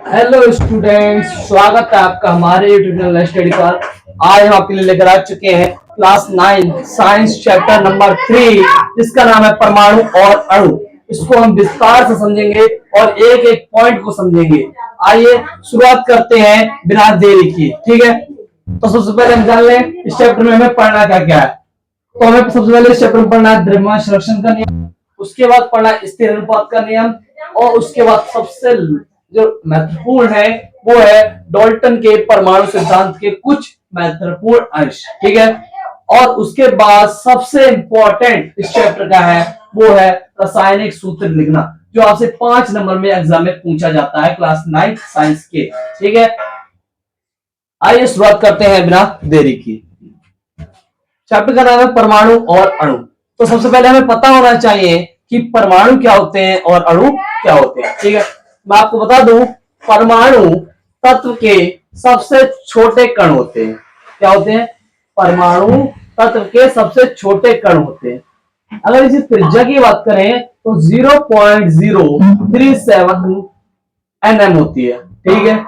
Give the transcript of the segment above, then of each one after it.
Hello students, स्वागत है आपका हमारे यूट्यूब चैनल स्टडी पर। आज हम आपके लिए लेकर आ चुके हैं क्लास 9 साइंस चैप्टर नंबर 3, जिसका नाम है परमाणु और अणु। इसको हम विस्तार से समझेंगे और एक एक पॉइंट को समझेंगे। आइए शुरुआत करते हैं बिना देरी किए, ठीक है। तो सबसे पहले हम जान लें इस चैप्टर में हमें पढ़ना क्या क्या है। तो हमें सबसे पहले इस चैप्टर में पढ़ना है द्रव्यमान संरक्षण का नियम, उसके बाद पढ़ना है स्थिर अनुपात का नियम, और उसके बाद सबसे जो महत्वपूर्ण है वो है डाल्टन के परमाणु सिद्धांत के कुछ महत्वपूर्ण अंश, ठीक है। और उसके बाद सबसे इंपॉर्टेंट इस चैप्टर का है वो है रासायनिक सूत्र लिखना, जो आपसे 5 नंबर में एग्जाम में पूछा जाता है क्लास 9 साइंस के, ठीक है। आइए शुरुआत करते हैं बिना देरी की। चैप्टर का नाम है परमाणु और अणु। तो सबसे पहले हमें पता होना चाहिए कि परमाणु क्या होते हैं और अणु क्या होते हैं, ठीक है। मैं आपको बता दूं, परमाणु तत्व के सबसे छोटे कण होते हैं। क्या होते हैं? परमाणु तत्व के सबसे छोटे कण होते हैं। अगर इसी त्रिज्या की बात करें तो 0.037 nm होती है, ठीक है।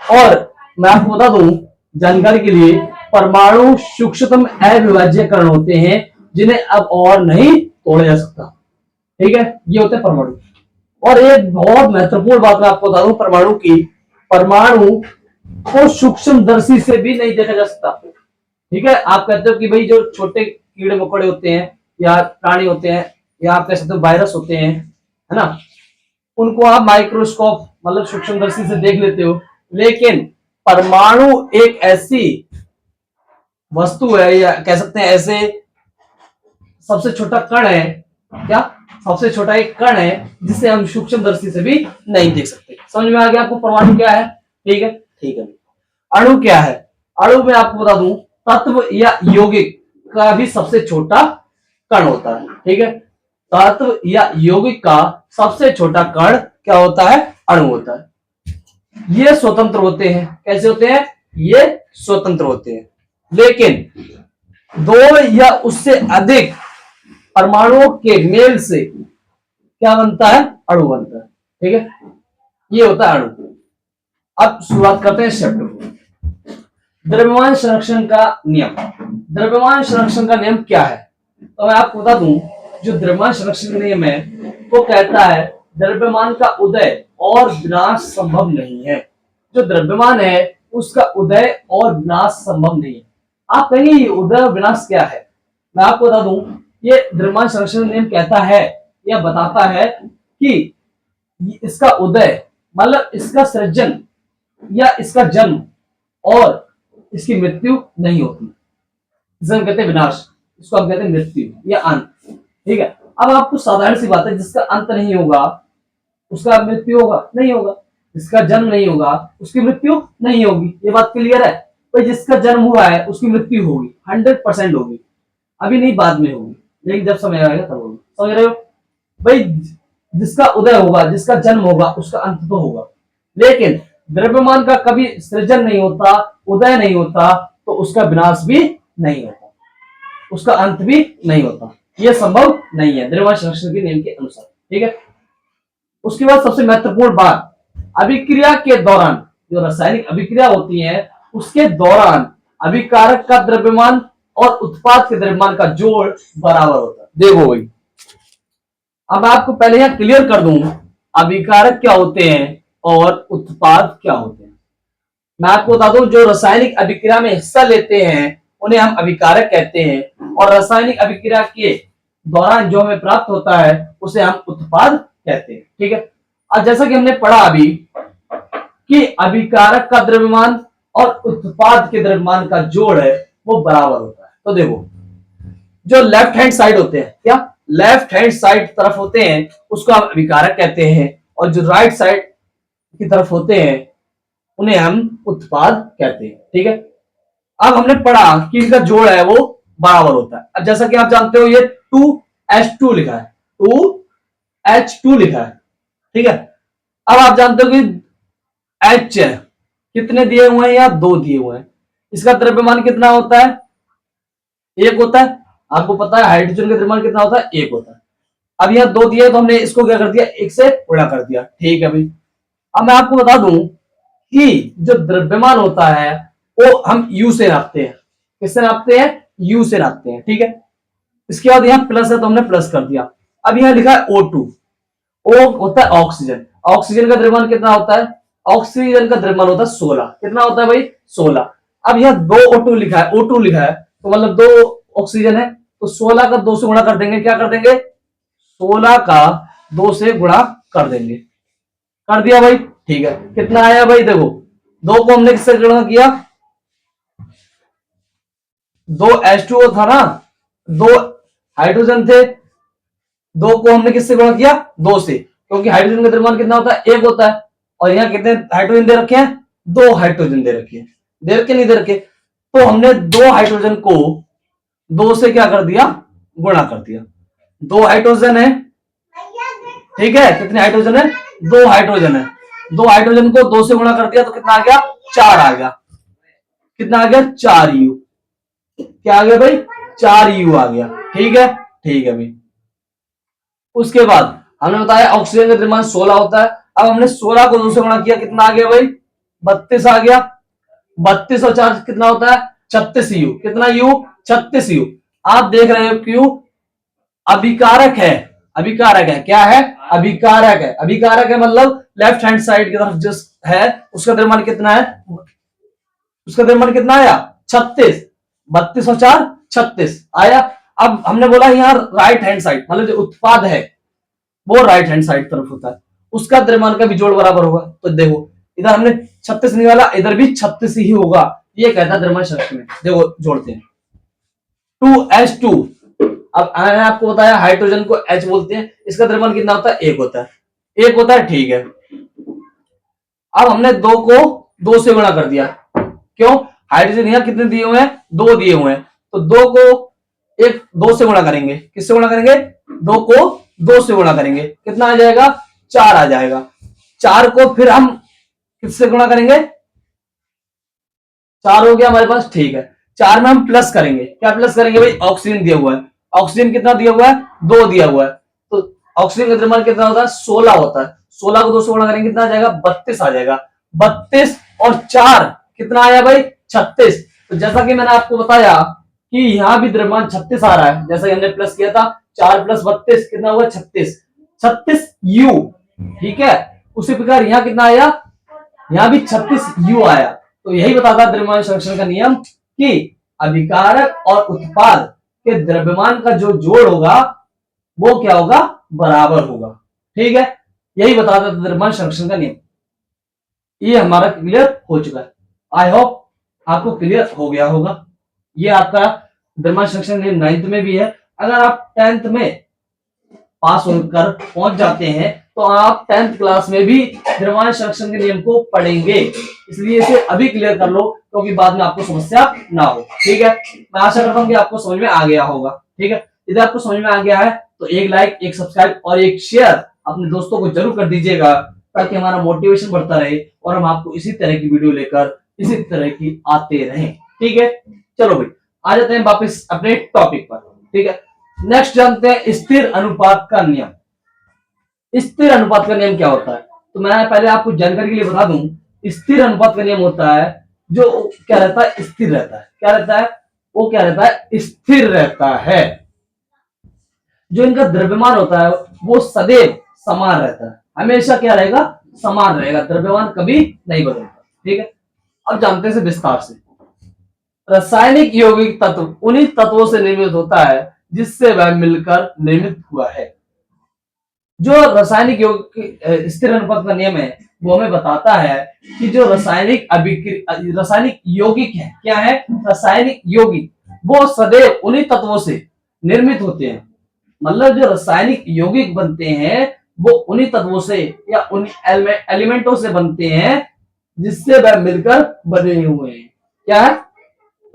और मैं आपको बता दूं जानकारी के लिए, परमाणु सूक्ष्मतम अविभाज्य कण होते हैं जिन्हें अब और नहीं तोड़ा जा सकता, ठीक है। ये होते हैं परमाणु। और एक बहुत महत्वपूर्ण बात मैं आपको बता दूं परमाणु की, परमाणु को सूक्ष्मदर्शी से भी नहीं देखा जा सकता, ठीक है। आप कहते हो कि भाई जो छोटे कीड़े मकोड़े होते हैं या प्राणी होते हैं या आप कह सकते हो वायरस होते हैं, है ना, उनको आप माइक्रोस्कोप मतलब सूक्ष्मदर्शी से देख लेते हो, लेकिन परमाणु एक ऐसी वस्तु है या कह सकते हैं ऐसे सबसे छोटा कण है, क्या सबसे छोटा एक कण है जिसे हम सूक्ष्मदर्शी से भी नहीं देख सकते। समझ में आ गया आपको परमाणु क्या है? ठीक है, ठीक है। अणु क्या है? अणु में आपको बता दूं तत्व या यौगिक का भी सबसे छोटा कण होता है, ठीक है। तत्व या यौगिक का सबसे छोटा कण क्या होता है? अणु होता है। ये स्वतंत्र होते हैं। कैसे होते हैं? ये स्वतंत्र होते हैं, लेकिन दो या उससे अधिक परमाणुओं के मेल से क्या बनता है? अणु बनता है, ठीक है। ये होता है अणु। अब शुरुआत करते हैं चैप्टर को। द्रव्यमान संरक्षण का नियम। द्रव्यमान संरक्षण का नियम क्या है? तो मैं आपको बता दूं, जो द्रव्यमान संरक्षण का नियम है वो कहता है द्रव्यमान का उदय और विनाश संभव नहीं है। जो द्रव्यमान है उसका उदय और विनाश संभव नहीं है। आप कहेंगे उदय और विनाश क्या है? मैं आपको बता दूं, ये द्रव्यमान संरक्षण नियम कहता है या बताता है कि इसका उदय मतलब इसका सृजन या इसका जन्म और इसकी मृत्यु नहीं होती, जिसे हम कहते हैं विनाश, इसको हम कहते हैं मृत्यु या अंत, ठीक है। अब आपको साधारण सी बात है, जिसका अंत नहीं होगा उसका मृत्यु होगा? नहीं होगा। जिसका जन्म नहीं होगा उसकी मृत्यु नहीं होगी। ये बात क्लियर है भाई? जिसका जन्म हुआ है उसकी मृत्यु होगी, 100% होगी। अभी नहीं, बाद में होगी, लेकिन जब समय आएगा तब होगी। समझ रहे हो भाई? जिसका उदय होगा, जिसका जन्म होगा, उसका अंत तो होगा, लेकिन द्रव्यमान का कभी सृजन नहीं होता, उदय नहीं होता, तो उसका विनाश भी नहीं होता, उसका अंत भी नहीं होता। यह संभव नहीं है द्रव्यमान संरक्षण के नियम के अनुसार, ठीक है। उसके बाद सबसे महत्वपूर्ण बात, अभिक्रिया के दौरान जो रासायनिक अभिक्रिया होती है उसके दौरान अभिकारक का द्रव्यमान और उत्पाद के द्रव्यमान का जोड़ बराबर होता है। देखो भाई, अब आपको पहले यहां क्लियर कर दूं अभिकारक क्या होते हैं और उत्पाद क्या होते हैं। मैं आपको बता दूं, जो रासायनिक अभिक्रिया में हिस्सा लेते हैं उन्हें हम अभिकारक कहते हैं, और रासायनिक अभिक्रिया के दौरान जो हमें प्राप्त होता है उसे हम उत्पाद कहते हैं, ठीक है। और जैसा कि हमने पढ़ा अभी कि अभिकारक का द्रव्यमान और उत्पाद के द्रव्यमान का जोड़ है वो बराबर होता है। तो देखो, जो लेफ्ट हैंड साइड होते हैं, क्या लेफ्ट हैंड साइड तरफ होते हैं उसको हम अभिकारक कहते हैं, और जो राइट साइड की तरफ होते हैं उन्हें हम उत्पाद कहते हैं, ठीक है। अब हमने पढ़ा कि इनका जोड़ है वो बराबर होता है। अब जैसा कि आप जानते हो ये 2H2 लिखा है, 2H2 लिखा है, ठीक है। अब आप जानते हो कि H कितने दिए हुए हैं? या 2 दिए हुए हैं। इसका द्रव्यमान कितना होता है? 1 होता है। आपको पता है हाइड्रोजन का द्रव्यमान कितना होता है? 1 होता है। अब यहाँ 2 दिए तो हमने इसको क्या कर दिया? 1 से गुणा कर दिया, ठीक है भाई। अब मैं आपको बता दूं कि जो द्रव्यमान होता है वो हम यू से नापते हैं। किससे नापते हैं? यू से नापते हैं, ठीक है। इसके बाद यहाँ प्लस है तो हमने प्लस कर दिया। अब यहाँ लिखा है O2। ओ होता है ऑक्सीजन। ऑक्सीजन का द्रव्यमान कितना होता है? ऑक्सीजन का द्रव्यमान होता है 16। कितना होता है भाई? 16। अब यहाँ 2 O2 लिखा है, O2 लिखा है तो मतलब 2 ऑक्सीजन है, तो 16 का 2 से गुणा कर देंगे। क्या कर देंगे? 16 का 2 से गुणा कर देंगे। कर दिया भाई, ठीक है। कितना आया भाई? देखो 2 को हमने किससे गुणा किया? 2H2O था ना, 2 हाइड्रोजन थे, 2 को हमने किससे गुणा किया? 2 से, क्योंकि हाइड्रोजन का द्रव्यमान कितना होता है? 1 होता है। और यहाँ कितने हाइड्रोजन दे रखे हैं? 2 हाइड्रोजन दे रखे हैं। दे रखे नहीं दे रखे? तो हमने 2 हाइड्रोजन को 2 से क्या कर दिया? गुणा कर दिया। 2 हाइड्रोजन है, ठीक है। कितने हाइड्रोजन है? 2 हाइड्रोजन है। 2 हाइड्रोजन को 2 से गुणा कर दिया तो कितना आ गया? 4 आ गया। कितना आ गया? 4U। क्या आ गया भाई? 4U आ गया, ठीक है। ठीक है भाई। उसके बाद हमने बताया ऑक्सीजन का द्रव्यमान 16 होता है। अब हमने 16 को 2 से गुणा किया, कितना आ गया भाई? 32 आ गया। 32 और 4 कितना होता है? 36U। कितना U? 36U। आप देख रहे हो क्यों? अभिकारक है। अभिकारक है, क्या है? अभिकारक है। अभिकारक है मतलब लेफ्ट हैंड साइड की तरफ जिस है उसका द्रव्यमान कितना है? उसका द्रव्यमान कितना आया? 36। 32 और 4 36 आया। अब हमने बोला यहाँ राइट हैंड साइड मतलब जो उत्पाद है वो राइट हैंड साइड तरफ होता है, उसका द्रव्यमान का भी जोड़ बराबर होगा। तो देखो इधर हमने 36 निकाला, इधर भी 36 ही होगा। ये कहता है द्रव्यमान शक्ति में। देखो जोड़ते हैं 2H2। अब मैंने आपको बताया हाइड्रोजन को H बोलते हैं, इसका द्रव्यमान कितना होता है? 1 होता है। 1 होता है, ठीक है। अब हमने 2 को 2 से गुणा कर दिया। क्यों? हाइड्रोजन यहाँ कितने दिए हुए हैं? 2 दिए हुए हैं, तो 2 को 2 से गुणा करेंगे। किससे गुणा करेंगे? 2 को 2 से गुणा करेंगे, कितना आ जाएगा? 4 आ जाएगा। 4 को फिर हम किससे गुणा करेंगे? 4 हो गया हमारे पास, ठीक है। 4 में हम प्लस करेंगे। क्या प्लस करेंगे भाई? ऑक्सीजन दिया हुआ है। ऑक्सीजन कितना दिया हुआ है? 2 दिया हुआ है, तो ऑक्सीजन का द्रव्यमान कितना होता है? 16 होता है। 16 को 2 से गुणा करेंगे, कितना आ जाएगा? 32 आ जाएगा। 32 और 4 कितना आया भाई? 36। तो जैसा कि मैंने आपको बताया कि यहां भी द्रव्यमान 36 आ रहा है, जैसा हमने प्लस किया था। 4 + 32 कितना हुआ? 36। 36U, ठीक है। उसी प्रकार यहां कितना आया? यहां भी 36U आया। तो यही बताता है द्रव्यमान संरक्षण का नियम कि अभिकारक और उत्पाद के द्रव्यमान का जो जोड़ होगा वो क्या होगा? बराबर होगा, ठीक है। यही बताता है द्रव्यमान संरक्षण का नियम। ये हमारा क्लियर हो चुका है। आई होप आपको क्लियर हो गया होगा। ये आपका द्रव्यमान संरक्षण नियम 9th में भी है। अगर आप 10th में पास होकर पहुंच जाते हैं तो आप 10th क्लास में भी द्रव्यमान संरक्षण के नियम को पढ़ेंगे। इसलिए इसे अभी क्लियर कर लो क्योंकि बाद में आपको समस्या ना हो, ठीक है। मैं आशा करता हूं कि आपको समझ में आ गया होगा, ठीक है। यदि आपको समझ में आ गया है तो एक लाइक, एक सब्सक्राइब और एक शेयर अपने दोस्तों को जरूर कर दीजिएगा, ताकि हमारा मोटिवेशन बढ़ता रहे और हम आपको इसी तरह की वीडियो लेकर इसी तरह की आते रहें, ठीक है। चलो भाई आ जाते हैं वापस अपने टॉपिक पर, ठीक है। नेक्स्ट जानते हैं स्थिर अनुपात का नियम। स्थिर अनुपात का नियम क्या होता है? तो मैं पहले आपको जानकारी के लिए बता दूं, स्थिर अनुपात का नियम होता है जो क्या रहता है? स्थिर रहता है। क्या रहता है? वो क्या रहता है? स्थिर रहता है। जो इनका द्रव्यमान होता है वो सदैव समान रहता है। हमेशा क्या रहेगा? समान रहेगा, द्रव्यमान कभी नहीं बदलता, ठीक है। अब जानते हैं विस्तार से। रासायनिक यौगिक तत्व उन्हीं तत्वों से निर्मित होता है जिससे वह मिलकर निर्मित हुआ है। जो रासायनिक यौगिक स्थिर अनुपात का नियम है वो हमें बताता है कि जो रासायनिक यौगिक है, क्या है? रासायनिक यौगिक वो सदैव उन्हीं तत्वों से निर्मित होते हैं। मतलब जो रासायनिक यौगिक बनते हैं वो उन्हीं तत्वों से या उन एलिमेंटों से बनते हैं जिससे वह मिलकर बने हुए हैं। क्या है?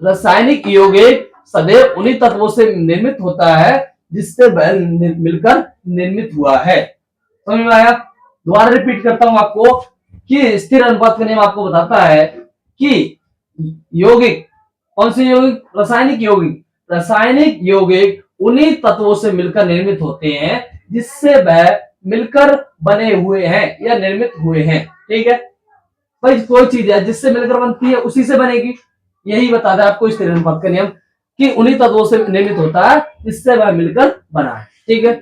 रासायनिक यौगिक सदैव उन्हीं तत्वों से निर्मित होता है जिससे वह मिलकर निर्मित हुआ है। समझ में आया? दोबारा रिपीट करता हूं आपको कि स्थिर अनुपात का नियम आपको बताता है कि यौगिक, कौन से यौगिक? रासायनिक यौगिक। रासायनिक यौगिक उन्हीं तत्वों से मिलकर निर्मित होते हैं जिससे वह मिलकर बने हुए हैं या निर्मित हुए हैं, ठीक है भाई, कोई चीज है जिससे मिलकर बनती है उसी से बनेगी। यही बताता है आपको स्थिर अनुपात का नियम कि उन्हीं तत्वों से निर्मित होता है जिससे वह मिलकर बना है। ठीक है,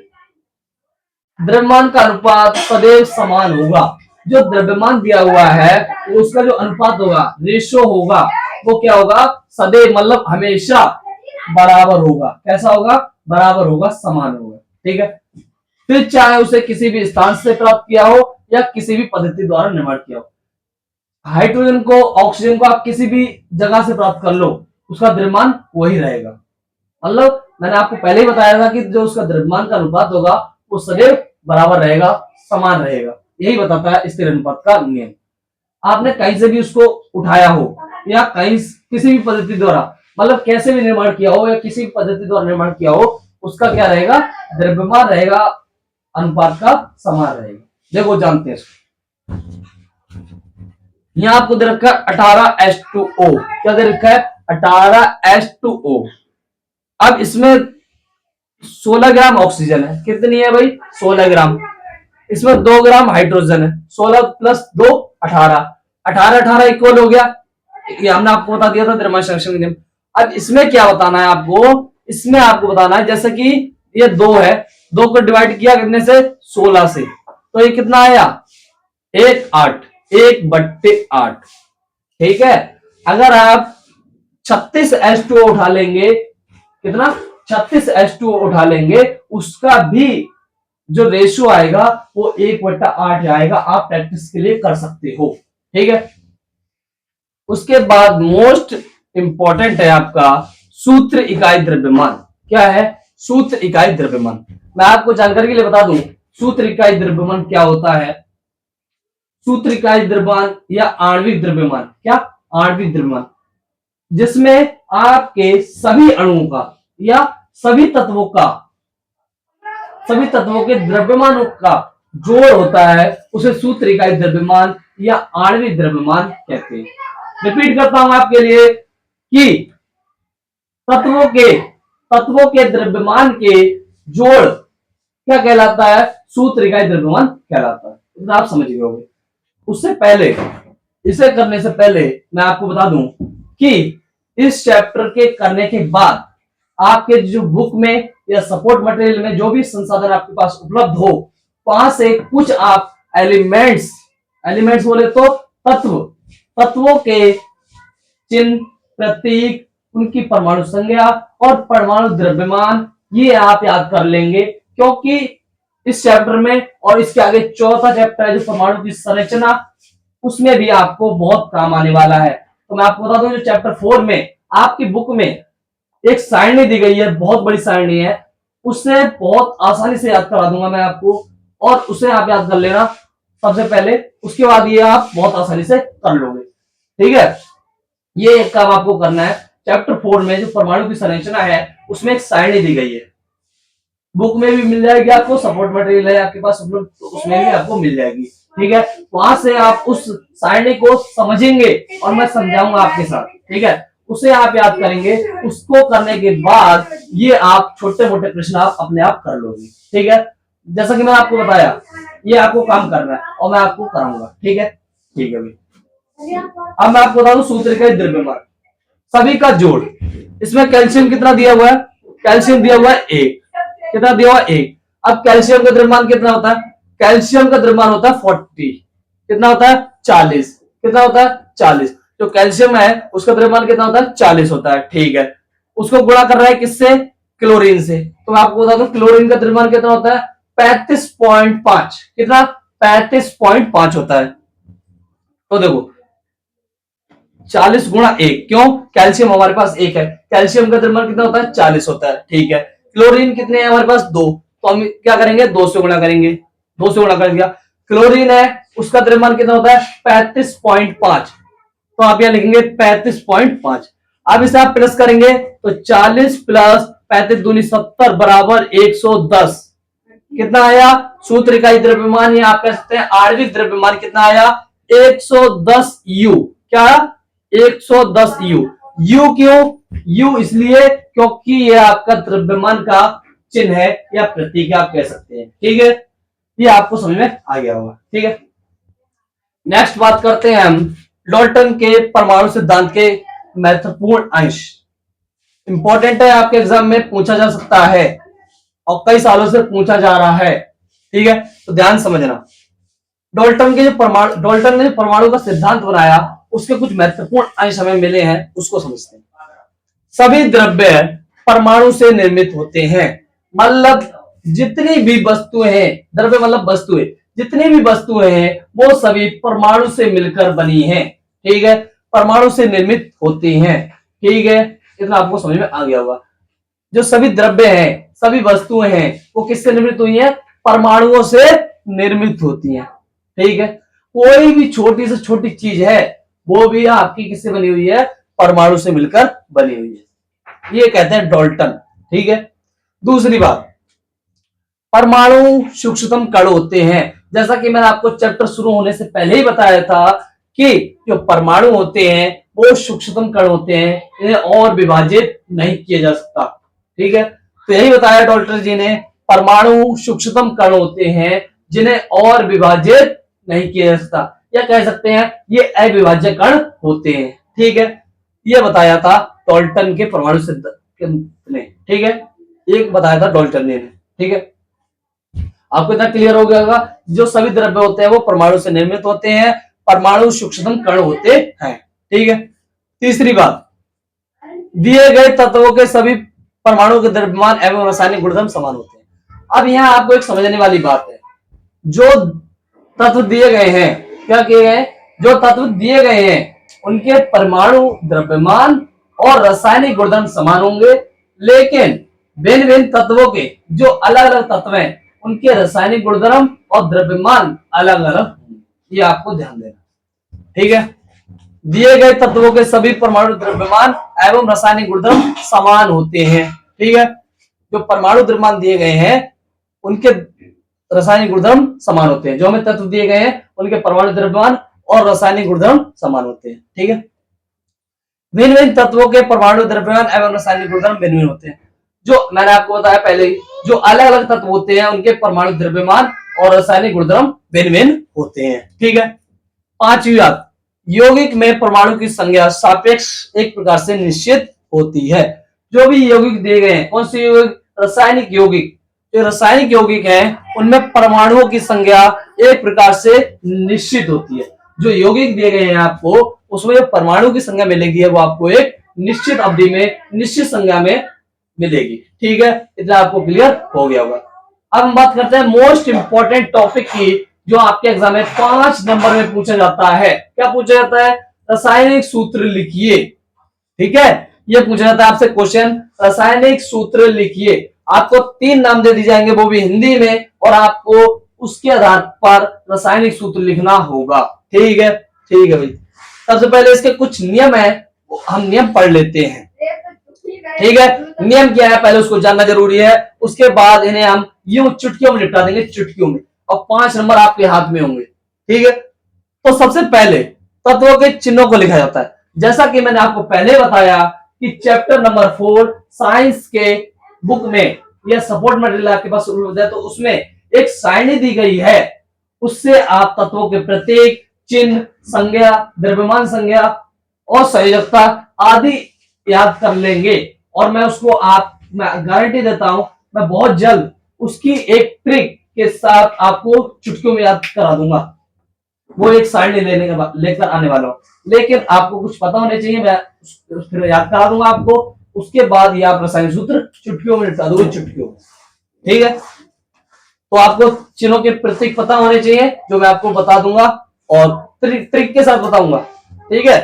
द्रव्यमान का अनुपात सदैव समान होगा। जो द्रव्यमान दिया हुआ है उसका जो अनुपात होगा, रेशो होगा, वो क्या होगा, सदैव मतलब हमेशा बराबर होगा। कैसा होगा, बराबर होगा, समान होगा। ठीक है, फिर चाहे उसे किसी भी स्थान से प्राप्त किया हो या किसी भी पद्धति द्वारा निर्माण किया हो। हाइड्रोजन को, ऑक्सीजन को आप किसी भी जगह से प्राप्त कर लो, उसका द्रव्यमान वही रहेगा। मतलब मैंने आपको पहले ही बताया था कि जो उसका द्रव्यमान का अनुपात होगा वो सदैव बराबर रहेगा, समान रहेगा। यही बताता है स्थिर अनुपात का नियम। आपने कहीं से भी उसको उठाया हो या कहीं किसी भी पद्धति द्वारा, मतलब कैसे भी निर्माण किया हो या किसी भी पद्धति द्वारा निर्माण किया हो, उसका क्या रहेगा, द्रव्यमान रहेगा, अनुपात का समान रहेगा। देखो जानते हैं इसको। यहां आपको दे रखा है 18H2O। क्या दे रखा है, 18H2O। अब इसमें 16 ग्राम ऑक्सीजन है। कितनी है भाई, 16 ग्राम। इसमें 2 ग्राम हाइड्रोजन है। 16 प्लस 2 18, 18 इक्वल हो गया। ये हमने आपको बता दिया था द्रव्यमान संरक्षण नियम। अब इसमें क्या बताना है आपको, इसमें आपको बताना है जैसे कि ये 2 है, 2 को डिवाइड किया कितने से, 16 से, तो ये कितना आया, 1/8, 1/8। ठीक है, अगर आप 36H2O उठा लेंगे, कितना, 36H2O उठा लेंगे, उसका भी जो रेशियो आएगा वो 1/8 आएगा। आप प्रैक्टिस के लिए कर सकते हो। ठीक है, उसके बाद मोस्ट इंपॉर्टेंट है आपका सूत्र इकाई द्रव्यमान। क्या है, सूत्र इकाई द्रव्यमान। मैं आपको जानकारी के लिए बता दूं, सूत्र इकाई द्रव्यमान क्या होता है। सूत्र इकाई द्रव्यमान या आणविक द्रव्यमान, क्या, आणविक द्रव्यमान, जिसमें आपके सभी अणुओं का या सभी तत्वों के द्रव्यमानों का जोड़ होता है, उसे सूत्र इकाई द्रव्यमान या आणविक द्रव्यमान कहते हैं। रिपीट करता हूं आपके लिए कि तत्वों के द्रव्यमान के जोड़ क्या कहलाता है, सूत्र इकाई द्रव्यमान कहलाता है। तो आप समझ गए होंगे। उससे पहले, इसे करने से पहले मैं आपको बता दूं कि इस चैप्टर के करने के बाद आपके जो बुक में या सपोर्ट मटेरियल में जो भी संसाधन आपके पास उपलब्ध हो, वहां से कुछ आप एलिमेंट्स बोले तो तत्वों के चिन्ह, प्रतीक, उनकी परमाणु संख्या और परमाणु द्रव्यमान, ये आप याद कर लेंगे। क्योंकि इस चैप्टर में और इसके आगे चौथा चैप्टर है जो परमाणु की संरचना, उसमें भी आपको बहुत काम आने वाला है। तो मैं आपको बता दूं, जो चैप्टर 4 में आपकी बुक में एक सारणी दी गई है, बहुत बड़ी सारणी है, उससे बहुत आसानी से याद करा दूंगा मैं आपको, और उसे आप याद कर लेना सबसे पहले। उसके बाद ये आप बहुत आसानी से कर लोगे। ठीक है, ये एक काम आपको करना है। चैप्टर 4 में जो परमाणु की संरचना है उसमें एक सारणी दी गई है, बुक में भी मिल जाएगी आपको, सपोर्ट मटेरियल है आपके पास उपलब्ध, तो उसमें भी आपको मिल जाएगी। ठीक है, वहां से आप उस सारणी को समझेंगे और मैं समझाऊंगा आपके साथ। ठीक है, उसे आप याद करेंगे। उसको करने के बाद ये आप छोटे मोटे प्रश्न आप अपने आप कर लोगे। ठीक है, जैसा कि मैंने आपको बताया, ये आपको काम करना है और मैं आपको कराऊंगा। ठीक है, ठीक है भाई। अब मैं आपको बता दूं सूत्र का द्रव्यमान, सभी का जोड़। इसमें कैल्शियम कितना दिया हुआ है, कैल्शियम दिया हुआ है 1। कितना दिया हुआ, 1। अब कैल्शियम का द्रव्यमान कितना होता है, कैल्शियम का द्रव्यमान होता है 40। कितना होता है, 40। कितना होता है, 40। जो कैल्शियम है उसका द्रव्यमान कितना होता है, 40 होता है। ठीक है, उसको गुणा कर रहा है किससे, क्लोरीन से। तो मैं आपको बता दूं क्लोरीन का द्रव्यमान कितना होता है, 35.5। कितना, 35.5 होता है। तो देखो 40 गुणा 1, क्यों, कैल्शियम हमारे पास 1 है, कैल्शियम का द्रव्यमान कितना होता है, 40 होता है। ठीक है, क्लोरीन कितने हैं हमारे पास, 2, तो हम क्या करेंगे, 2 से गुणा करेंगे, 2 से गुणा कर दिया। क्लोरीन है उसका द्रव्यमान कितना होता है, 35.5, तो आप यहां लिखेंगे 35.5। अब इसे आप प्लस करेंगे तो 40 प्लस 35 दूनी 70 बराबर 110। कितना आया, सूत्र इकाई द्रव्यमान, या आप कह सकते हैं आणविक द्रव्यमान कितना आया, 110 U। क्या, 110 U। U क्यों, U इसलिए क्योंकि ये आपका द्रव्यमान का चिन्ह है या प्रतीक आप कह सकते हैं। ठीक है, ये आपको समझ में आ गया होगा। ठीक है, नेक्स्ट बात करते हैं हम डाल्टन के परमाणु सिद्धांत के महत्वपूर्ण अंश। इंपॉर्टेंट है, आपके एग्जाम में पूछा जा सकता है और कई सालों से पूछा जा रहा है। ठीक है, तो ध्यान समझना। डाल्टन ने जो परमाणु का सिद्धांत बनाया उसके कुछ महत्वपूर्ण अंश हमें मिले हैं, उसको समझते हैं। सभी द्रव्य परमाणु से निर्मित होते हैं, मतलब जितनी भी वस्तुएं हैं, द्रव्य मतलब वस्तुएं, जितनी भी वस्तुएं हैं वो सभी परमाणु से मिलकर बनी हैं। ठीक है, परमाणु से निर्मित होती हैं। ठीक है, इतना आपको समझ में आ गया होगा। जो सभी द्रव्य हैं, सभी वस्तुएं हैं, वो किससे निर्मित हुई हैं? परमाणुओं से निर्मित होती हैं। ठीक है, कोई भी छोटी से छोटी चीज है वो भी आपकी किससे बनी हुई है? परमाणु से मिलकर बनी हुई है। ये कहते हैं डाल्टन। ठीक है, दूसरी बात, परमाणु सूक्ष्मतम कण होते हैं। जैसा कि मैंने आपको चैप्टर शुरू होने से पहले ही बताया था कि जो परमाणु होते हैं वो सूक्ष्मतम कण होते हैं, इन्हें और विभाजित नहीं किया जा सकता। ठीक है, तो यही बताया डाल्टन जी ने, परमाणु सूक्ष्मतम कण होते हैं जिन्हें और विभाजित नहीं किया जा सकता, या कह सकते हैं ये अविभाज्य कण होते हैं। ठीक है, ये बताया था डाल्टन के परमाणु सिद्धांत ने। ठीक है, एक बताया था डाल्टन ने। ठीक है, आपको इतना क्लियर हो गया होगा। जो सभी द्रव्य होते हैं वो परमाणु से निर्मित होते हैं, परमाणु सूक्ष्मतम कण होते हैं। ठीक है, तीसरी बात, दिए गए तत्वों के सभी परमाणु के द्रव्यमान एवं रासायनिक गुणधर्म समान होते हैं। अब यहाँ आपको एक समझने वाली बात है, जो तत्व दिए गए हैं, क्या किए गए? जो तत्व दिए गए हैं उनके परमाणु द्रव्यमान और रासायनिक गुणधर्म समान होंगे, लेकिन भिन्न भिन्न तत्वों के जो अलग अलग तत्व हैं उनके रासायनिक गुणधर्म और द्रव्यमान अलग अलग होंगे। ये आपको ध्यान देना। ठीक है, दिए गए तत्वों के सभी परमाणु द्रव्यमान एवं रासायनिक गुणधर्म समान होते हैं। ठीक है, जो परमाणु द्रव्यमान दिए गए हैं उनके रासायनिक गुणधर्म समान होते हैं, जो हमें तत्व दिए गए हैं उनके परमाणु द्रव्यमान और रासायनिक गुणधर्म समान होते हैं। ठीक है, भिन्न भिन्न तत्वों के परमाणु द्रव्यमान एवं रासायनिक गुणधर्म भिन्न भिन्न होते हैं। जो मैंने आपको बताया पहले ही, जो अलग अलग तत्व होते हैं उनके परमाणु द्रव्यमान और रासायनिक गुणधर्म भिन्न भिन्न होते हैं। ठीक है, पांचवी बात, यौगिक में परमाणु की संख्या सापेक्ष एक प्रकार से निश्चित होती है। जो भी यौगिक दिए गए हैं, कौन से यौगिक? रासायनिक यौगिक। जो रासायनिक यौगिक हैं उनमें परमाणुओं की संख्या एक प्रकार से निश्चित होती है। जो यौगिक दिए गए हैं आपको, उसमें जो परमाणु की संख्या मिलेगी है वो आपको एक निश्चित अवधि में, निश्चित संख्या में मिलेगी। ठीक है, इतना आपको क्लियर हो गया होगा। अब हम बात करते हैं मोस्ट इंपॉर्टेंट टॉपिक की, जो आपके एग्जाम में 5 नंबर में पूछा जाता है। क्या पूछा जाता है? रासायनिक सूत्र लिखिए। ठीक है, ये पूछा जाता है आपसे क्वेश्चन, रासायनिक सूत्र लिखिए। आपको 3 नाम दे दिए जाएंगे, वो भी हिंदी में, और आपको उसके आधार पर रासायनिक सूत्र लिखना होगा। ठीक है, ठीक है भाई। सबसे पहले इसके कुछ नियम है, हम नियम पढ़ लेते हैं। ठीक है, नियम क्या है पहले उसको जानना जरूरी है, उसके बाद इन्हें हम यूं चुटकियों में निपटा देंगे, चुटकियों में, और 5 नंबर आपके हाथ में होंगे। ठीक है, तो सबसे पहले तत्वों के चिन्हों को लिखा जाता है। जैसा कि मैंने आपको पहले बताया कि चैप्टर नंबर 4 साइंस के बुक में या सपोर्ट मटेरियल आपके पास है, तो उसमें एक सारणी दी गई है, उससे आप तत्वों के प्रत्येक चिन्ह, संज्ञा, द्रव्यमान संज्ञा और संयोजकता आदि याद कर लेंगे। और मैं उसको मैं गारंटी देता हूं, मैं बहुत जल्द उसकी एक ट्रिक के साथ आपको चुटकियों में याद करा दूंगा। वो एक सारणी लेकर आने वाला हूं, लेकिन आपको कुछ पता होने चाहिए, मैं फिर याद करा दूंगा आपको। उसके बाद ये आप रासायनिक सूत्र चुटकियों में निपटा दोगे, चुटकियों में। ठीक है, तो आपको चिन्हों के प्रतीक पता होने चाहिए, जो मैं आपको बता दूंगा और ट्रिक के साथ बताऊंगा। ठीक है,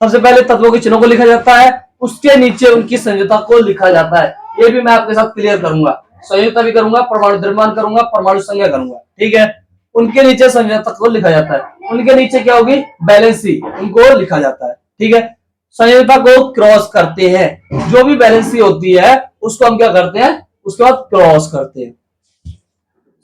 सबसे पहले तत्वों के चिन्हों को लिखा जाता है, उसके नीचे उनकी संयोजकता को लिखा जाता है। ये भी मैं आपके साथ क्लियर करूंगा, संयोजकता भी करूंगा, परमाणु द्रव्यमान करूंगा, परमाणु संख्या करूंगा। ठीक है, उनके नीचे संयोजकता को लिखा जाता है, उनके नीचे क्या होगी? बैलेंसी, उनको लिखा जाता है। ठीक है, संयोजकता को क्रॉस करते हैं, जो भी बैलेंसी होती है उसको हम क्या करते हैं? उसके बाद क्रॉस करते हैं।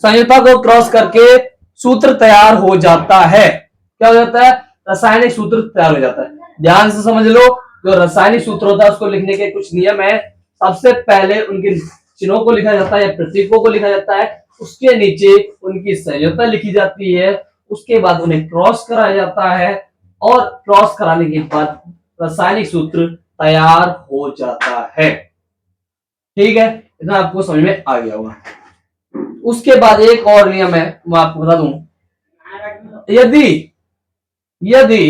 संयोजकता को क्रॉस करके सूत्र तैयार हो जाता है। क्या हो जाता है? रासायनिक सूत्र तैयार हो जाता है। ध्यान से समझ लो, जो रासायनिक सूत्र होता है उसको लिखने के कुछ नियम है। सबसे पहले उनके चिन्हों को लिखा जाता है या प्रतीकों को लिखा जाता है, उसके नीचे उनकी संयोजकता लिखी जाती है, उसके बाद उन्हें क्रॉस कराया जाता है और क्रॉस कराने के बाद रासायनिक सूत्र तैयार हो जाता है। ठीक है, इतना आपको समझ में आ गया होगा। उसके बाद एक और नियम है, मैं आपको बता दूं, यदि यदि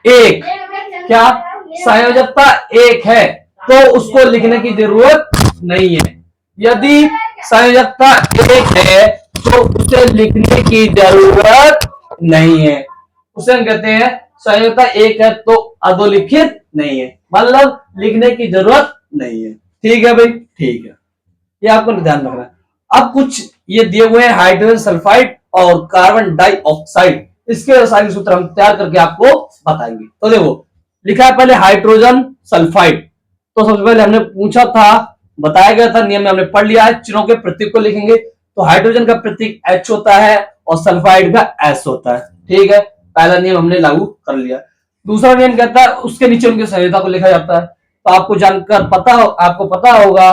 एक क्या संयोजकता एक है तो उसको लिखने की जरूरत नहीं है। यदि संयोजकता एक है तो उसे लिखने की जरूरत नहीं है। उसे हम कहते हैं संयोजकता एक है तो अधोलिखित नहीं है, मतलब लिखने की जरूरत नहीं है। ठीक है भाई, ठीक है, ये आपको ध्यान रखना है। अब कुछ ये दिए हुए हैं हाइड्रोजन सल्फाइड और कार्बन डाइऑक्साइड, इसके रासायनिक सूत्र हम तैयार करके आपको बताएंगे। तो देखो लिखा है पहले हाइड्रोजन सल्फाइड। तो सबसे पहले हमने पूछा था, बताया गया था, नियम में हमने पढ़ लिया है, चिन्हों के प्रतीक को लिखेंगे। तो हाइड्रोजन का प्रतीक H होता है और सल्फाइड का S होता है। ठीक है, पहला नियम हमने लागू कर लिया। दूसरा नियम कहता है उसके नीचे उनकी संयोजकता को लिखा जाता है। तो आपको जानकर आपको पता होगा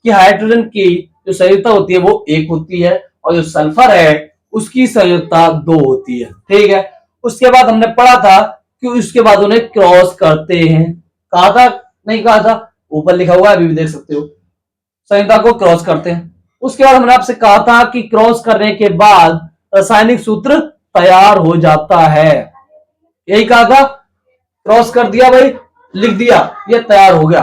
कि हाइड्रोजन की जो संयोजकता होती है वो एक होती है और जो सल्फर है उसकी संयोजकता दो होती है। ठीक है, उसके बाद हमने पढ़ा था कि उसके बाद उन्हें क्रॉस करते हैं। कहा था नहीं कहा था, ऊपर लिखा हुआ है, अभी भी देख सकते हो, संयोजकता को क्रॉस करते हैं। उसके बाद हमने आपसे कहा था कि क्रॉस करने के बाद रासायनिक सूत्र तैयार हो जाता है। यही कहा था, क्रॉस कर दिया भाई, लिख दिया, ये तैयार हो गया।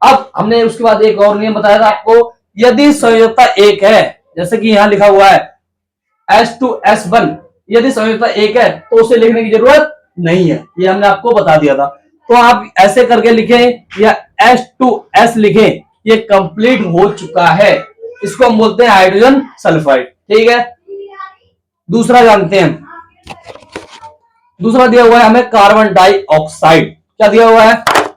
अब हमने उसके बाद एक और नियम बताया था आपको, यदि संयोजकता एक है, जैसे कि यहां लिखा हुआ है H2S1, यदि संयोजकता एक है तो उसे लिखने की जरूरत नहीं है, ये हमने आपको बता दिया था। तो आप ऐसे करके लिखें या H2S लिखें, ये कंप्लीट हो चुका है, इसको हम बोलते हैं हाइड्रोजन सल्फाइड। ठीक है, दूसरा जानते हैं, दूसरा दिया हुआ है हमें कार्बन डाइऑक्साइड। क्या दिया हुआ है?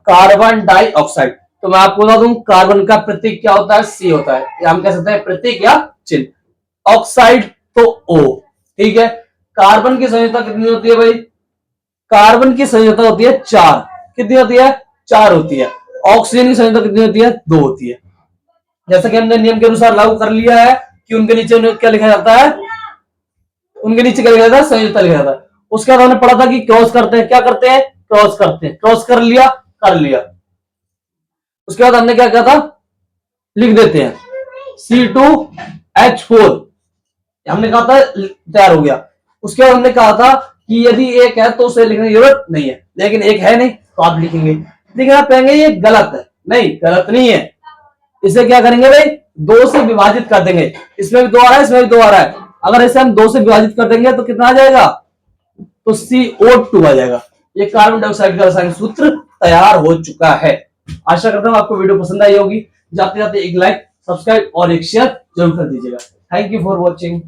Carbon dioxide. तो मैं आपको बता दूं कार्बन का प्रतीक क्या होता है? C होता है, या हम कह सकते हैं प्रतीक या चिन्ह। ऑक्साइड तो O। ठीक है, कार्बन की संयोजकता कितनी होती है भाई? कार्बन की संयोजकता होती है 4। कितनी होती है? 4 होती है। ऑक्सीजन की संयोजकता कितनी होती है? 2 होती है। जैसा कि हमने नियम के अनुसार लागू कर लिया है कि उनके नीचे क्या लिखा जाता है, उनके नीचे क्या लिखा जाता है? संयोजकता लिखा जाता है। उसके बाद हमने पढ़ा था कि क्रॉस करते हैं, क्या करते हैं? क्रॉस करते हैं। क्रॉस कर लिया, कर लिया। उसके बाद हमने क्या कहा था? लिख देते हैं C2H4, हमने कहा था तैयार हो गया। उसके बाद हमने कहा था कि यदि एक है तो उसे लिखने की जरूरत नहीं है, लेकिन एक है नहीं तो आप लिखेंगे। लेकिन आप कहेंगे ये गलत है। नहीं, गलत नहीं है। इसे क्या करेंगे भाई? 2 से विभाजित कर देंगे। इसमें भी 2 आ रहा है, इसमें भी 2 आ रहा है। अगर इसे हम 2 से विभाजित कर देंगे तो कितना आ जाएगा? तो CO2 आ जाएगा। ये कार्बन डाइऑक्साइड का रासायनिक सूत्र तैयार हो चुका है। आशा करता हूं आपको वीडियो पसंद आई होगी। जाते जाते एक लाइक, सब्सक्राइब और एक शेयर जरूर कर दीजिएगा। Thank you for watching.